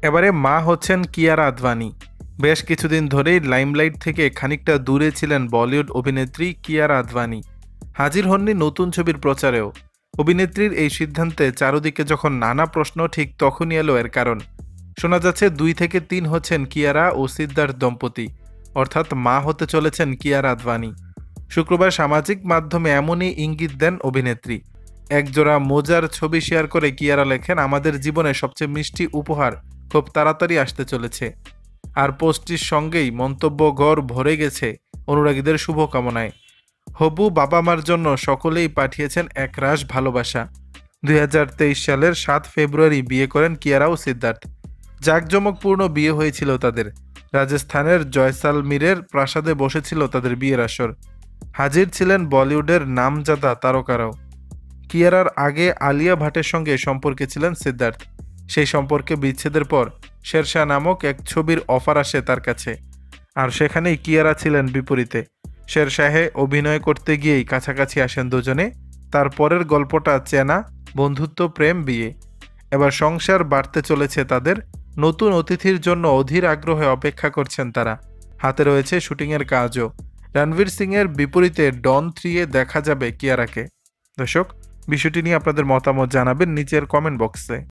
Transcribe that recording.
এবারে মা হচ্ছেন কিয়ারা আদভানি। বেশ কিছুদিন ধরেই লাইমলাইট থেকে খানিকটা দূরে ছিলেন বলিউড অভিনেত্রী কিয়ারা আদভানি। হাজির হননি নতুন ছবির প্রচারেও। অভিনেত্রীর এই সিদ্ধান্তে চারদিকে যখন নানা প্রশ্ন, ঠিক তখনই এলো এর কারণ। শোনা যাচ্ছে 2 থেকে 3 হচ্ছেন কিয়ারা ও সিদ্ধার্থ দম্পতি, অর্থাৎ মা হতে চলেছেন কিয়ারা আদভানি। শুক্রবার সামাজিক মাধ্যমে এমনই ইঙ্গিত দেন অভিনেত্রী। একজোড়া মোজার ছবি শেয়ার করে কিয়ারা লেখেন, আমাদের জীবনে সবচেয়ে মিষ্টি উপহার খুব তাড়াতাড়ি আসতে চলেছে। আর পোস্টটির সঙ্গেই মন্তব্য ঘর ভরে গেছে অনুরাগীদের শুভকামনায়। হবু বাবা মার জন্য সকলেই পাঠিয়েছেন একরাশ ভালোবাসা। 2023 সালের 7 ফেব্রুয়ারি বিয়ে করেন কিয়ারা ও সিদ্ধার্থ। জাঁকজমকপূর্ণ বিয়ে হয়েছিল তাদের। রাজস্থানের জয়সালমীরের প্রাসাদে বসেছিল তাদের বিয়ের আসর। হাজির ছিলেন বলিউডের নামজাদা তারকারাও। কিয়ারার আগে আলিয়া ভাটের সঙ্গে সম্পর্কে ছিলেন সিদ্ধার্থ। সেই সম্পর্কে বিচ্ছেদের পর শেরশাহ নামক এক ছবির অফার আসে তার কাছে। আর সেখানেই কিয়ারা ছিলেন বিপরীতে। শেরশাহে অভিনয় করতে গিয়েই কাছাকাছি আসেন দুজনে। তারপরের গল্পটা চেনা, বন্ধুত্ব, প্রেম, বিয়ে। এবার সংসার বাড়তে চলেছে তাদের। নতুন অতিথির জন্য অধীর আগ্রহে অপেক্ষা করছেন তারা। হাতে রয়েছে শুটিংয়ের কাজও। রণবীর সিংয়ের বিপরীতে ডন 3-এ দেখা যাবে কিয়ারাকে। দর্শক, বিষয়টি নিয়ে আপনাদের মতামত জানাবেন নিচের কমেন্ট বক্সে।